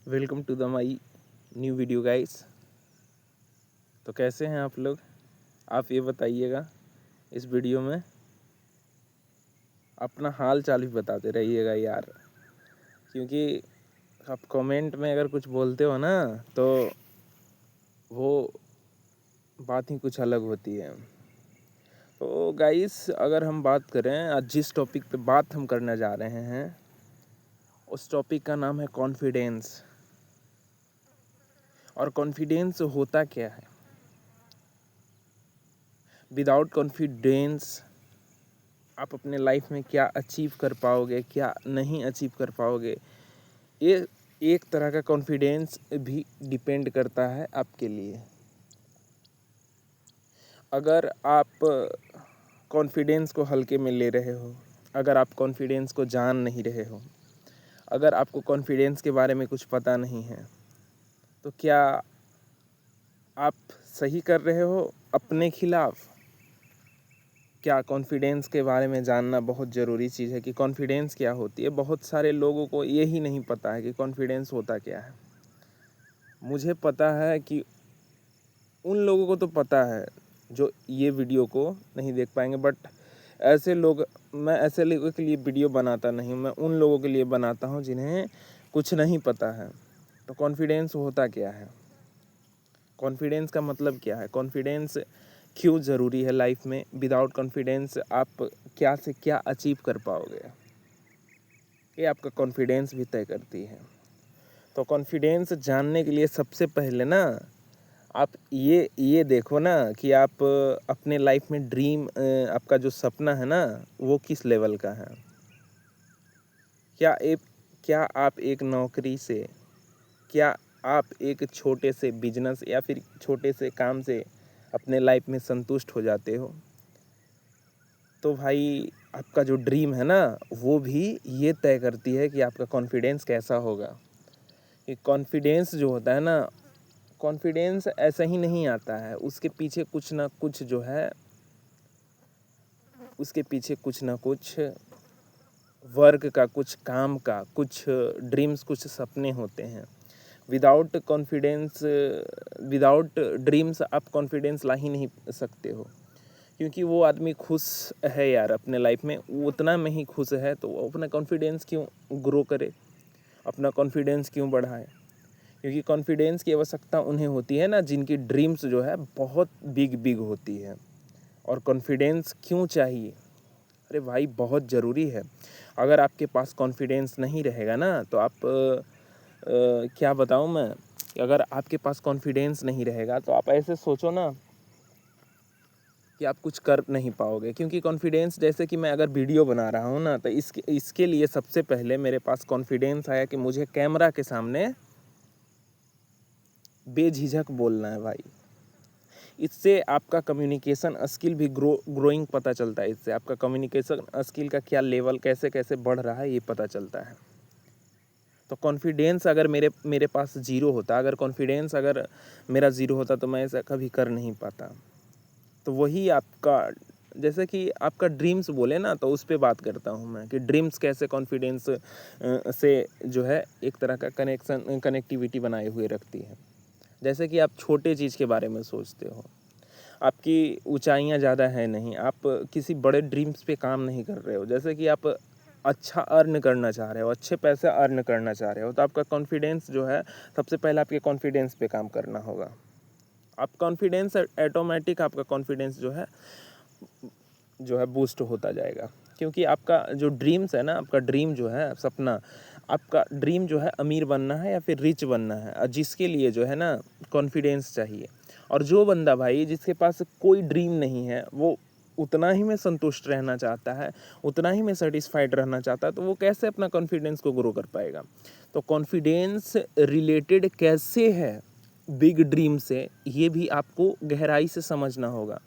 Welcome to the my new video guys. तो कैसे हैं आप लोग? आप ये बताइएगा इस वीडियो में, अपना हाल चाल भी बताते रहिएगा यार, क्योंकि आप कमेंट में अगर कुछ बोलते हो ना तो वो बात ही कुछ अलग होती है। तो गाइस, अगर हम बात करें आज जिस टॉपिक पे बात हम करने जा रहे हैं, उस टॉपिक का नाम है कॉन्फिडेंस। और कॉन्फिडेंस होता क्या है? विदाउट कॉन्फिडेंस आप अपने लाइफ में क्या अचीव कर पाओगे, क्या नहीं अचीव कर पाओगे, ये एक तरह का कॉन्फिडेंस भी डिपेंड करता है आपके लिए। अगर आप कॉन्फिडेंस को हल्के में ले रहे हो, अगर आप कॉन्फिडेंस को जान नहीं रहे हो, अगर आपको कॉन्फिडेंस के बारे में कुछ पता नहीं है, तो क्या आप सही कर रहे हो अपने खिलाफ? क्या कॉन्फिडेंस के बारे में जानना बहुत ज़रूरी चीज़ है कि कॉन्फिडेंस क्या होती है। बहुत सारे लोगों को ये ही नहीं पता है कि कॉन्फिडेंस होता क्या है। मुझे पता है कि उन लोगों को तो पता है जो ये वीडियो को नहीं देख पाएंगे, बट मैं ऐसे लोगों के लिए वीडियो बनाता नहीं, मैं उन लोगों के लिए बनाता हूँ जिन्हें कुछ नहीं पता है। तो कॉन्फिडेंस होता क्या है, कॉन्फिडेंस का मतलब क्या है, कॉन्फिडेंस क्यों ज़रूरी है लाइफ में, विदाउट कॉन्फिडेंस आप क्या से क्या अचीव कर पाओगे, ये आपका कॉन्फिडेंस भी तय करती है। तो कॉन्फिडेंस जानने के लिए सबसे पहले ना आप ये देखो ना कि आप अपने लाइफ में आपका जो सपना है ना वो किस लेवल का है। क्या आप एक नौकरी से, क्या आप एक छोटे से बिजनेस या फिर छोटे से काम से अपने लाइफ में संतुष्ट हो जाते हो? तो भाई आपका जो ड्रीम है ना वो भी ये तय करती है कि आपका कॉन्फिडेंस कैसा होगा। ये कॉन्फिडेंस जो होता है ना, कॉन्फिडेंस ऐसा ही नहीं आता है, उसके पीछे कुछ ना कुछ जो है, उसके पीछे कुछ ना कुछ वर्क का, कुछ काम का, कुछ ड्रीम्स, कुछ सपने होते हैं। विदाउट कॉन्फिडेंस, विदाउट ड्रीम्स आप कॉन्फिडेंस ला ही नहीं सकते हो, क्योंकि वो आदमी खुश है यार अपने लाइफ में, वो उतना में ही खुश है, तो वो अपना कॉन्फिडेंस क्यों ग्रो करे, अपना कॉन्फिडेंस क्यों बढ़ाए? क्योंकि कॉन्फिडेंस की आवश्यकता उन्हें होती है ना जिनकी ड्रीम्स जो है बहुत बिग बिग होती है। और कॉन्फिडेंस क्यों चाहिए? अरे भाई बहुत ज़रूरी है। अगर आपके पास कॉन्फिडेंस नहीं रहेगा ना तो आप क्या बताऊँ मैं, कि अगर आपके पास कॉन्फिडेंस नहीं रहेगा तो आप ऐसे सोचो ना कि आप कुछ कर नहीं पाओगे। क्योंकि कॉन्फिडेंस, जैसे कि मैं अगर वीडियो बना रहा हूँ ना, तो इसके लिए सबसे पहले मेरे पास कॉन्फिडेंस आया कि मुझे कैमरा के सामने बेझिझक बोलना है भाई। इससे आपका कम्युनिकेशन स्किल भी ग्रोइंग पता चलता है। इससे आपका कम्युनिकेशन स्किल का क्या लेवल कैसे कैसे बढ़ रहा है ये पता चलता है। तो कॉन्फिडेंस अगर मेरे मेरे पास ज़ीरो होता, अगर कॉन्फिडेंस अगर मेरा ज़ीरो होता तो मैं ऐसा कभी कर नहीं पाता। तो वही आपका, जैसे कि आपका ड्रीम्स बोले ना, तो उस पे बात करता हूँ मैं कि ड्रीम्स कैसे कॉन्फिडेंस से जो है एक तरह का कनेक्टिविटी बनाए हुए रखती है। जैसे कि आप छोटे चीज़ के बारे में सोचते हो, आपकी ऊंचाइयां ज़्यादा है नहीं, आप किसी बड़े ड्रीम्स पे काम नहीं कर रहे हो, जैसे कि आप अच्छा अर्न करना चाह रहे हो, अच्छे पैसे अर्न करना चाह रहे हो, तो आपका कॉन्फिडेंस जो है, सबसे पहले आपके कॉन्फिडेंस पे काम करना होगा। आप कॉन्फिडेंस ऑटोमेटिक, आपका कॉन्फिडेंस जो है बूस्ट होता जाएगा। क्योंकि आपका जो ड्रीम्स है ना, आपका ड्रीम जो है, सपना, आपका ड्रीम जो है अमीर बनना है या फिर रिच बनना है, और जिसके लिए जो है ना कॉन्फिडेंस चाहिए। और जो बंदा भाई जिसके पास कोई ड्रीम नहीं है, वो उतना ही में संतुष्ट रहना चाहता है, उतना ही में सेटिस्फाइड रहना चाहता है, तो वो कैसे अपना कॉन्फिडेंस को ग्रो कर पाएगा? तो कॉन्फिडेंस रिलेटेड कैसे है बिग ड्रीम से, ये भी आपको गहराई से समझना होगा।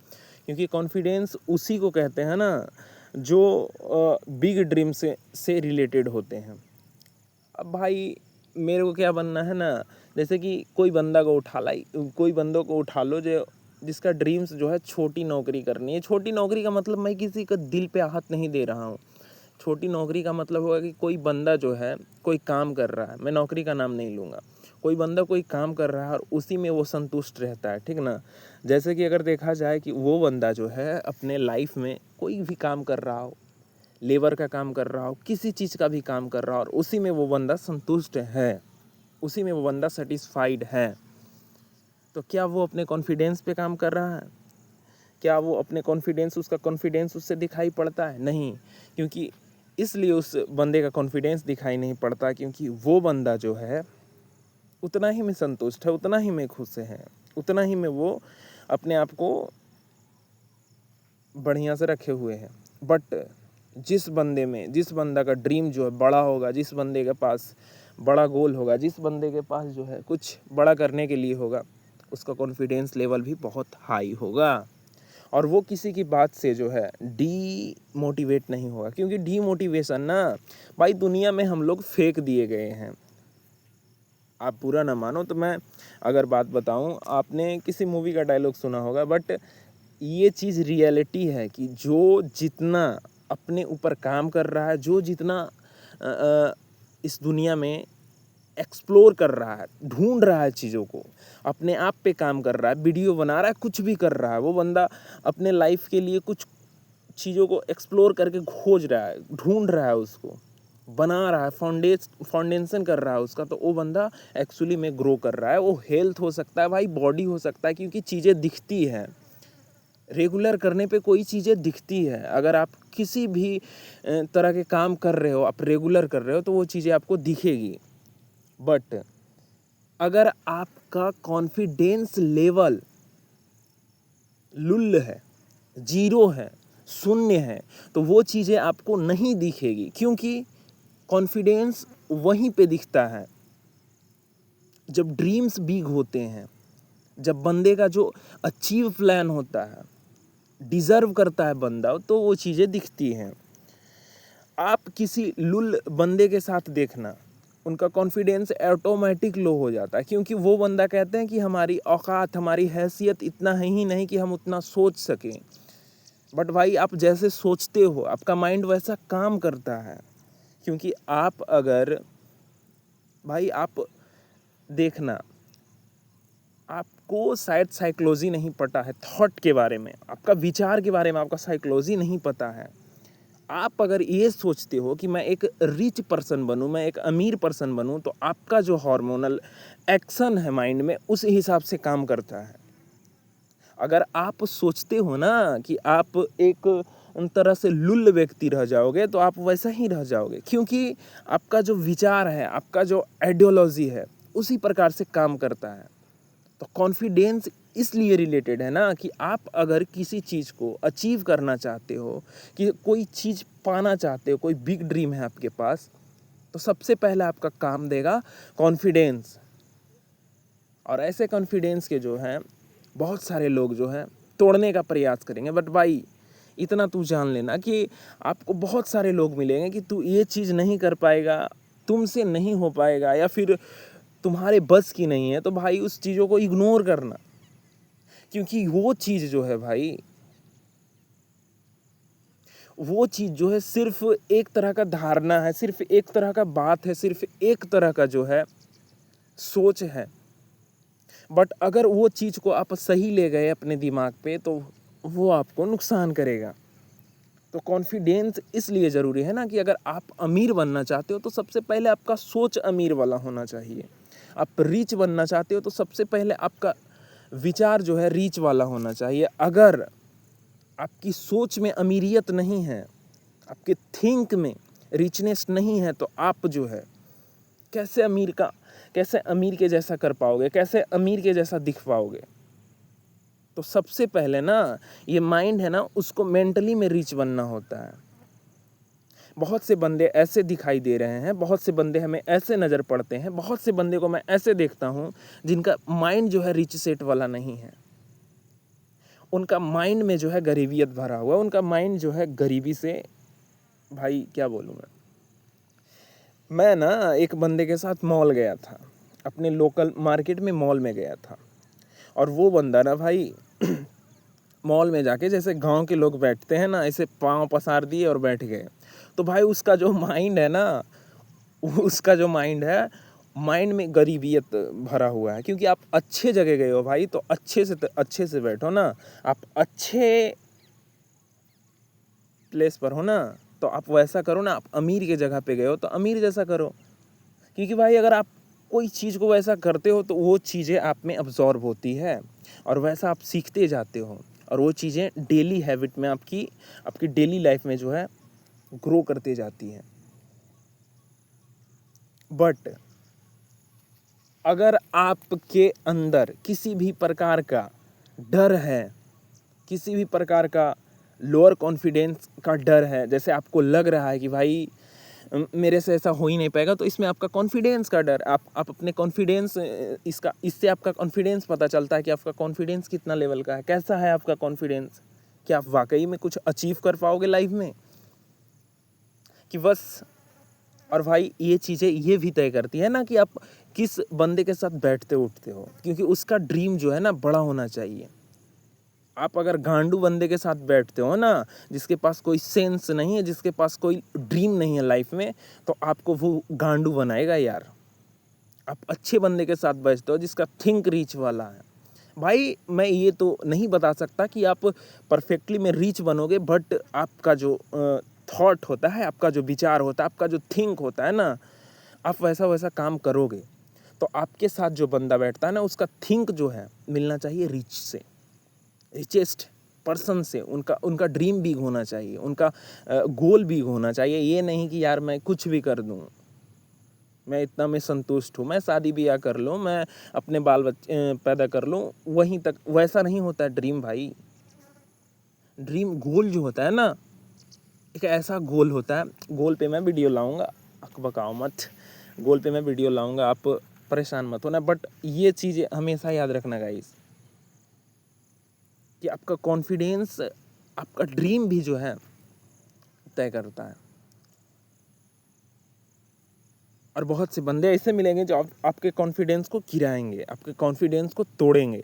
क्योंकि कॉन्फिडेंस उसी को कहते हैं ना जो बिग ड्रीम से रिलेटेड होते हैं। अब भाई मेरे को क्या बनना है ना, जैसे कि कोई बंदों को उठा लो जो जिसका ड्रीम्स जो है छोटी नौकरी करनी है। छोटी नौकरी का मतलब मैं किसी का दिल पे आहत नहीं दे रहा हूँ, छोटी नौकरी का मतलब होगा कि कोई बंदा जो है कोई काम कर रहा है, मैं नौकरी का नाम नहीं लूँगा, कोई बंदा कोई काम कर रहा है और उसी में वो संतुष्ट रहता है, ठीक ना। जैसे कि अगर देखा जाए कि वो बंदा जो है अपने लाइफ में कोई भी काम कर रहा हो, लेबर का काम कर रहा हो, किसी चीज़ का भी काम कर रहा हो और उसी में वो बंदा संतुष्ट है, उसी में वो बंदा सेटिस्फाइड है, तो क्या वो अपने कॉन्फिडेंस पे काम कर रहा है? क्या वो अपने कॉन्फिडेंस, उसका कॉन्फिडेंस उससे दिखाई पड़ता है? नहीं। क्योंकि इसलिए उस बंदे का कॉन्फिडेंस दिखाई नहीं पड़ता क्योंकि वो बंदा जो है उतना ही में संतुष्ट है, उतना ही में खुश है, उतना ही में वो अपने आप को बढ़िया से रखे हुए हैं। बट जिस बंदा का ड्रीम जो है बड़ा होगा, जिस बंदे के पास बड़ा गोल होगा, जिस बंदे के पास जो है कुछ बड़ा करने के लिए होगा, उसका कॉन्फिडेंस लेवल भी बहुत हाई होगा और वो किसी की बात से जो है डीमोटिवेट नहीं होगा। क्योंकि डीमोटिवेशन ना भाई दुनिया में हम लोग फेंक दिए गए हैं। आप पूरा ना मानो तो मैं अगर बात बताऊं, आपने किसी मूवी का डायलॉग सुना होगा, बट ये चीज़ रियलिटी है कि जो जितना अपने ऊपर काम कर रहा है, जो जितना इस दुनिया में एक्सप्लोर कर रहा है, ढूंढ रहा है चीज़ों को, अपने आप पे काम कर रहा है, वीडियो बना रहा है, कुछ भी कर रहा है, वो बंदा अपने लाइफ के लिए कुछ चीज़ों को एक्सप्लोर करके खोज रहा है, ढूंढ रहा है, उसको बना रहा है, फाउंडेशन कर रहा है उसका, तो वो बंदा एक्चुअली में ग्रो कर रहा है। वो हेल्थ हो सकता है भाई, बॉडी हो सकता है, क्योंकि चीज़ें दिखती हैं रेगुलर करने पे, कोई चीज़ें दिखती है। अगर आप किसी भी तरह के काम कर रहे हो, आप रेगुलर कर रहे हो, तो वो चीज़ें आपको दिखेगी। बट अगर आपका कॉन्फिडेंस लेवल लुल्ल है, जीरो है, शून्य है, तो वो चीज़ें आपको नहीं दिखेगी। क्योंकि कॉन्फिडेंस वहीं पे दिखता है जब ड्रीम्स बिग होते हैं, जब बंदे का जो अचीव प्लान होता है, डिज़र्व करता है बंदा, तो वो चीज़ें दिखती हैं। आप किसी लुल्ल बंदे के साथ देखना, उनका कॉन्फिडेंस ऑटोमेटिक लो हो जाता है, क्योंकि वो बंदा कहते हैं कि हमारी औकात, हमारी हैसियत इतना है ही नहीं कि हम उतना सोच सकें। बट भाई आप जैसे सोचते हो, आपका माइंड वैसा काम करता है। क्योंकि आप अगर भाई आप देखना, आपको शायद साइकोलॉजी नहीं पता है, थॉट के बारे में, आपका विचार के बारे में आपका साइकोलॉजी नहीं पता है। आप अगर ये सोचते हो कि मैं एक रिच पर्सन बनूं, मैं एक अमीर पर्सन बनूं, तो आपका जो हार्मोनल एक्शन है माइंड में, उस हिसाब से काम करता है। अगर आप सोचते हो ना कि आप एक तरह से लुल्ल व्यक्ति रह जाओगे, तो आप वैसा ही रह जाओगे, क्योंकि आपका जो विचार है, आपका जो आइडियोलॉजी है, उसी प्रकार से काम करता है। तो कॉन्फिडेंस इसलिए रिलेटेड है ना कि आप अगर किसी चीज़ को अचीव करना चाहते हो, कि कोई चीज़ पाना चाहते हो, कोई बिग ड्रीम है आपके पास, तो सबसे पहले आपका काम देगा कॉन्फिडेंस। और ऐसे कॉन्फिडेंस के जो हैं बहुत सारे लोग जो हैं तोड़ने का प्रयास करेंगे। बट भाई इतना तू जान लेना कि आपको बहुत सारे लोग मिलेंगे कि तू ये चीज़ नहीं कर पाएगा, तुमसे नहीं हो पाएगा, या फिर तुम्हारे बस की नहीं है, तो भाई उस चीज़ों को इग्नोर करना। क्योंकि वो चीज़ जो है भाई, वो चीज़ जो है सिर्फ एक तरह का धारणा है, सिर्फ एक तरह का बात है, सिर्फ एक तरह का जो है सोच है। बट अगर वो चीज़ को आप सही ले गए अपने दिमाग पे, तो वो आपको नुकसान करेगा। तो कॉन्फिडेंस इसलिए ज़रूरी है ना कि अगर आप अमीर बनना चाहते हो, तो सबसे पहले आपका सोच अमीर वाला होना चाहिए। आप रिच बनना चाहते हो, तो सबसे पहले आपका विचार जो है रिच वाला होना चाहिए। अगर आपकी सोच में अमीरियत नहीं है, आपके थिंक में रिचनेस नहीं है, तो आप जो है कैसे अमीर के जैसा कर पाओगे, कैसे अमीर के जैसा दिख पाओगे। तो सबसे पहले ना ये माइंड है ना, उसको मेंटली में रिच बनना होता है। बहुत से बंदे ऐसे दिखाई दे रहे हैं, बहुत से बंदे हमें ऐसे नज़र पड़ते हैं, बहुत से बंदे को मैं ऐसे देखता हूँ जिनका माइंड जो है रिच सेट वाला नहीं है। उनका माइंड में जो है गरीबियत भरा हुआ है, उनका माइंड जो है गरीबी से, भाई क्या बोलूँ मैं ना एक बंदे के साथ मॉल गया था, अपने लोकल मार्केट में मॉल में गया था। और वो बंदा ना भाई मॉल में जाके जैसे गांव के लोग बैठते हैं ना, ऐसे पाँव पसार दिए और बैठ गए। तो भाई उसका जो माइंड है ना, उसका जो माइंड है, माइंड में गरीबियत भरा हुआ है। क्योंकि आप अच्छे जगह गए हो भाई, तो अच्छे से बैठो ना। आप अच्छे प्लेस पर हो ना, तो आप वैसा करो ना। आप अमीर के जगह पे गए हो तो अमीर जैसा करो। क्योंकि भाई अगर आप कोई चीज़ को वैसा करते हो तो वो चीज़ें आप में अब्जॉर्ब होती है और वैसा आप सीखते जाते हो, और वो चीज़ें डेली हैबिट में आपकी डेली लाइफ में जो है ग्रो करते जाती हैं। बट अगर आपके अंदर किसी भी प्रकार का डर है, किसी भी प्रकार का लोअर कॉन्फिडेंस का डर है, जैसे आपको लग रहा है कि भाई मेरे से ऐसा हो ही नहीं पाएगा, तो इसमें आपका कॉन्फिडेंस का डर, आप अपने कॉन्फिडेंस, इससे आपका कॉन्फिडेंस पता चलता है कि आपका कॉन्फिडेंस कितना लेवल का है, कैसा है आपका कॉन्फिडेंस, कि आप वाकई में कुछ अचीव कर पाओगे लाइफ में कि बस। और भाई ये चीज़ें ये भी तय करती है ना कि आप किस बंदे के साथ बैठते उठते हो, क्योंकि उसका ड्रीम जो है ना बड़ा होना चाहिए। आप अगर गांडू बंदे के साथ बैठते हो ना, जिसके पास कोई सेंस नहीं है, जिसके पास कोई ड्रीम नहीं है लाइफ में, तो आपको वो गांडू बनाएगा यार। आप अच्छे बंदे के साथ बैठते हो जिसका थिंक रीच वाला है। भाई मैं ये तो नहीं बता सकता कि आप परफेक्टली में रीच बनोगे, बट आपका जो थॉट होता है, आपका जो विचार होता है, आपका जो थिंक होता है ना, आप वैसा वैसा काम करोगे। तो आपके साथ जो बंदा बैठता है ना, उसका थिंक जो है मिलना चाहिए रिच से, रिचेस्ट पर्सन से। उनका ड्रीम बिग होना चाहिए, उनका गोल बिग होना चाहिए। ये नहीं कि यार मैं कुछ भी कर दूं, मैं इतना में संतुष्ट हूँ, मैं शादी ब्याह कर लूँ, मैं अपने बाल बच्चे पैदा कर लूँ, वहीं तक। वैसा नहीं होता है ड्रीम भाई। ड्रीम गोल जो होता है ना, एक ऐसा गोल होता है। गोल पे मैं वीडियो लाऊंगा, अकबकाओ मत, गोल पे मैं वीडियो लाऊंगा, आप परेशान मत होना। बट ये चीज़ हमेशा याद रखना गाइस, कि आपका कॉन्फिडेंस, आपका ड्रीम भी जो है तय करता है। और बहुत से बंदे ऐसे मिलेंगे जो आपके कॉन्फिडेंस को गिराएंगे, आपके कॉन्फिडेंस को तोड़ेंगे।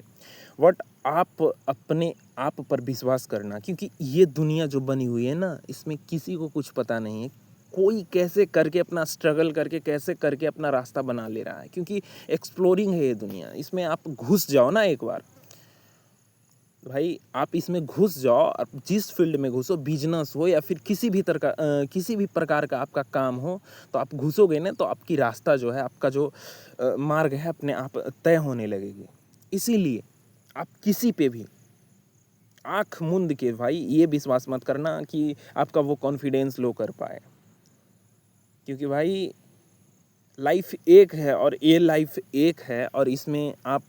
बट आप अपने आप पर विश्वास करना, क्योंकि ये दुनिया जो बनी हुई है ना, इसमें किसी को कुछ पता नहीं है। कोई कैसे करके अपना स्ट्रगल करके, कैसे करके अपना रास्ता बना ले रहा है, क्योंकि एक्सप्लोरिंग है ये दुनिया। इसमें आप घुस जाओ ना एक बार भाई, आप इसमें घुस जाओ। आप जिस फील्ड में घुसो, बिजनेस हो या फिर किसी भी प्रकार का आपका काम हो, तो आप घुसोगे ना, तो आपकी रास्ता जो है, आपका जो मार्ग है, अपने आप तय होने लगेगी। इसीलिए आप किसी पे भी आँख मूंद के भाई ये विश्वास मत करना कि आपका वो कॉन्फिडेंस लो कर पाए। क्योंकि भाई लाइफ एक है, और ये लाइफ एक है, और इसमें आप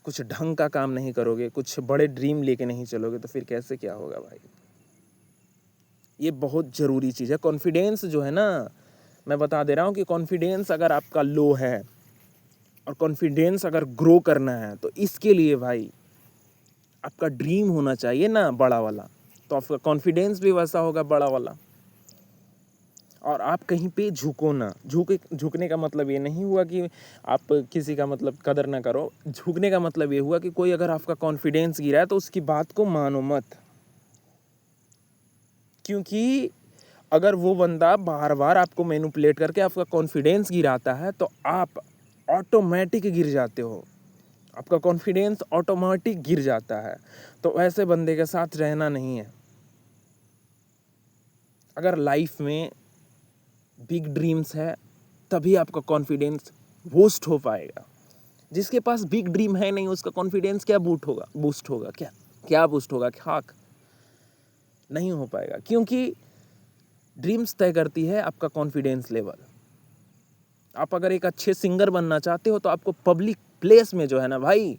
कुछ ढंग का काम नहीं करोगे, कुछ बड़े ड्रीम लेके नहीं चलोगे, तो फिर कैसे क्या होगा भाई। ये बहुत ज़रूरी चीज़ है। कॉन्फिडेंस जो है ना, मैं बता दे रहा हूँ कि कॉन्फिडेंस अगर आपका लो है, और कॉन्फिडेंस अगर ग्रो करना है, तो इसके लिए भाई आपका ड्रीम होना चाहिए ना बड़ा वाला, तो आपका कॉन्फिडेंस भी वैसा होगा बड़ा वाला। और आप कहीं पे झुको ना। झुकने का मतलब ये नहीं हुआ कि आप किसी का मतलब कदर ना करो। झुकने का मतलब ये हुआ कि कोई अगर आपका कॉन्फिडेंस गिरा है, तो उसकी बात को मानो मत। क्योंकि अगर वो बंदा बार बार आपको मैनिपुलेट करके आपका कॉन्फिडेंस गिराता है, तो आप ऑटोमेटिक गिर जाते हो, आपका कॉन्फिडेंस ऑटोमेटिक गिर जाता है। तो ऐसे बंदे के साथ रहना नहीं है। अगर लाइफ में बिग ड्रीम्स है, तभी आपका कॉन्फिडेंस बूस्ट हो पाएगा। जिसके पास बिग ड्रीम है नहीं, उसका कॉन्फिडेंस क्या बूस्ट होगा, क्या बूस्ट होगा, खाक नहीं हो पाएगा। क्योंकि ड्रीम्स तय करती है आपका कॉन्फिडेंस लेवल। आप अगर एक अच्छे सिंगर बनना चाहते हो, तो आपको पब्लिक प्लेस में जो है ना भाई,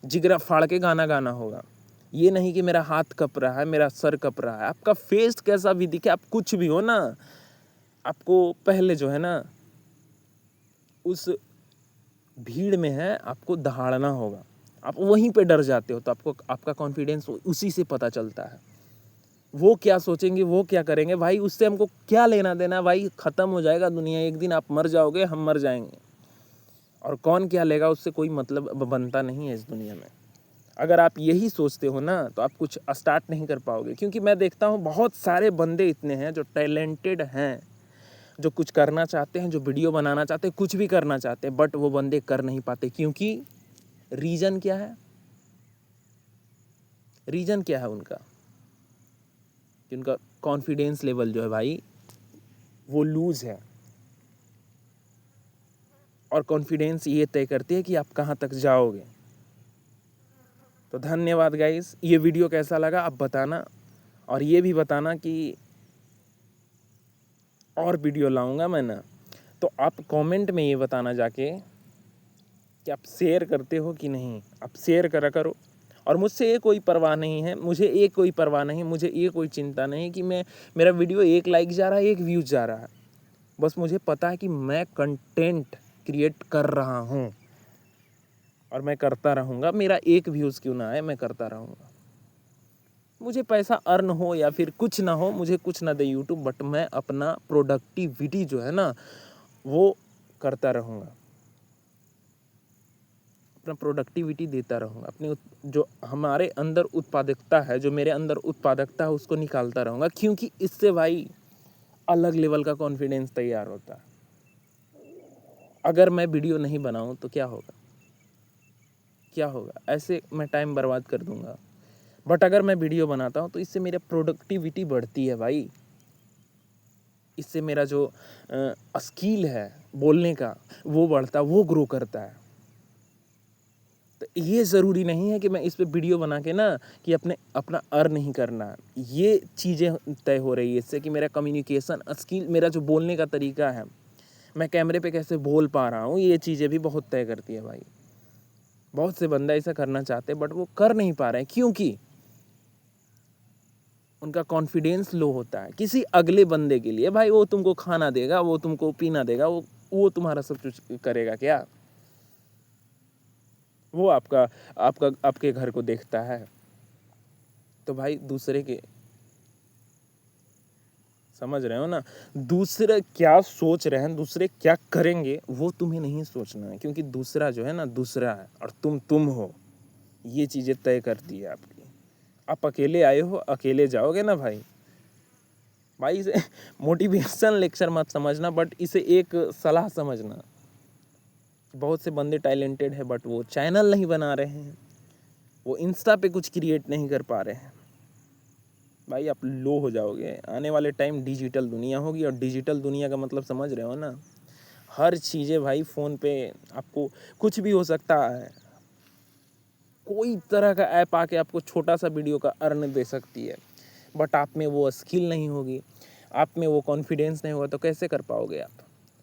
जिगरा फाड़ के गाना गाना होगा। ये नहीं कि मेरा हाथ कप रहा है, मेरा सर कप रहा है। आपका फेस कैसा भी दिखे, आप कुछ भी हो ना, आपको पहले जो है ना, उस भीड़ में है, आपको दहाड़ना होगा। आप वहीं पे डर जाते हो, तो आपको आपका कॉन्फिडेंस उसी से पता चलता है। वो क्या सोचेंगे, वो क्या करेंगे भाई, उससे हमको क्या लेना देना भाई। ख़त्म हो जाएगा दुनिया, एक दिन आप मर जाओगे, हम मर जाएंगे, और कौन क्या लेगा उससे कोई मतलब बनता नहीं है इस दुनिया में। अगर आप यही सोचते हो ना तो आप कुछ स्टार्ट नहीं कर पाओगे, क्योंकि मैं देखता हूँ बहुत सारे बंदे इतने हैं जो टैलेंटेड हैं, जो कुछ करना चाहते हैं, जो वीडियो बनाना चाहते हैं, कुछ भी करना चाहते हैं, बट वो बंदे कर नहीं पाते। क्योंकि रीज़न क्या है? रीज़न क्या है उनका? कि उनका कॉन्फिडेंस लेवल जो है भाई वो लूज़ है, और कॉन्फिडेंस ये तय करती है कि आप कहाँ तक जाओगे। तो धन्यवाद गाइस, ये वीडियो कैसा लगा आप बताना, और ये भी बताना कि और वीडियो लाऊंगा मैं ना, तो आप कमेंट में ये बताना जाके कि आप शेयर करते हो कि नहीं। आप शेयर करा करो, और मुझसे ये कोई परवाह नहीं है, मुझे ये कोई परवाह नहीं, मुझे ये कोई चिंता नहीं कि मेरा वीडियो 1 लाइक जा रहा है, 1 व्यूज़ जा रहा है। बस मुझे पता है कि मैं कंटेंट क्रिएट कर रहा हूँ, और मैं करता रहूँगा। मेरा 1 व्यूज़ क्यों ना आए, मैं करता रहूँगा। मुझे पैसा अर्न हो या फिर कुछ ना हो, मुझे कुछ ना दे यूट्यूब, बट मैं अपना प्रोडक्टिविटी जो है ना वो करता रहूँगा, अपना प्रोडक्टिविटी देता रहूँगा, अपने जो हमारे अंदर उत्पादकता है, जो मेरे अंदर उत्पादकता है, उसको निकालता रहूँगा। क्योंकि इससे भाई अलग लेवल का कॉन्फिडेंस तैयार होता है। अगर मैं वीडियो नहीं बनाऊँ तो क्या होगा? क्या होगा? ऐसे मैं टाइम बर्बाद कर दूँगा। बट अगर मैं वीडियो बनाता हूँ तो इससे मेरा प्रोडक्टिविटी बढ़ती है भाई। इससे मेरा जो स्किल है बोलने का वो बढ़ता है, वो ग्रो करता है। तो ये ज़रूरी नहीं है कि मैं इस पे वीडियो बना के ना कि अपना अर्न नहीं करना। ये चीज़ें तय हो रही है इससे कि मेरा कम्युनिकेशन स्किल, मेरा जो बोलने का तरीका है, मैं कैमरे पे कैसे बोल पा रहा हूँ, ये चीज़ें भी बहुत तय करती है भाई। बहुत से बंदे ऐसा करना चाहते हैं बट वो कर नहीं पा रहे हैं, क्योंकि उनका कॉन्फिडेंस लो होता है। किसी अगले बंदे के लिए भाई वो तुमको खाना देगा, वो तुमको पीना देगा, वो तुम्हारा सब कुछ करेगा क्या? वो आपके घर को देखता है। तो भाई दूसरे के, समझ रहे हो ना, दूसरे क्या सोच रहे हैं, दूसरे क्या करेंगे, वो तुम्हें नहीं सोचना है। क्योंकि दूसरा जो है ना दूसरा है, और तुम हो। ये चीज़ें तय करती है आपकी। आप अकेले आए हो, अकेले जाओगे ना भाई। भाई इसे मोटिवेशन लेक्चर मत समझना, बट इसे एक सलाह समझना। बहुत से बंदे टैलेंटेड है बट वो चैनल नहीं बना रहे हैं, वो इंस्टा पे कुछ क्रिएट नहीं कर पा रहे हैं। भाई आप लो हो जाओगे। आने वाले टाइम डिजिटल दुनिया होगी, और डिजिटल दुनिया का मतलब समझ रहे हो ना, हर चीज़ें भाई फ़ोन पे आपको कुछ भी हो सकता है। कोई तरह का ऐप आके आपको छोटा सा वीडियो का अर्न दे सकती है, बट आप में वो स्किल नहीं होगी, आप में वो कॉन्फिडेंस नहीं होगा, तो कैसे कर पाओगे आप?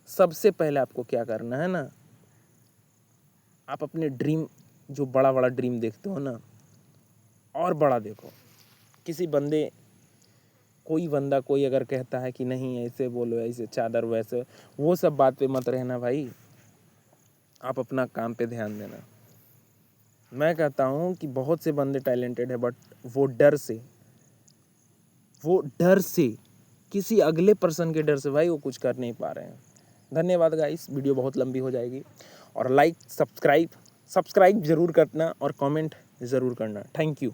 सबसे पहले आपको क्या करना है ना, आप अपने ड्रीम, जो बड़ा बड़ा ड्रीम देखते हो ना, और बड़ा देखो। किसी बंदे कोई बंदा कोई अगर कहता है कि नहीं ऐसे बोलो, ऐसे चादर वैसे, वो सब बात पे मत रहना भाई। आप अपना काम पे ध्यान देना। मैं कहता हूँ कि बहुत से बंदे टैलेंटेड है बट वो डर से किसी अगले पर्सन के डर से भाई वो कुछ कर नहीं पा रहे हैं। धन्यवाद गाइस, वीडियो बहुत लंबी हो जाएगी। और लाइक सब्सक्राइब ज़रूर करना, और कमेंट ज़रूर करना। Thank you.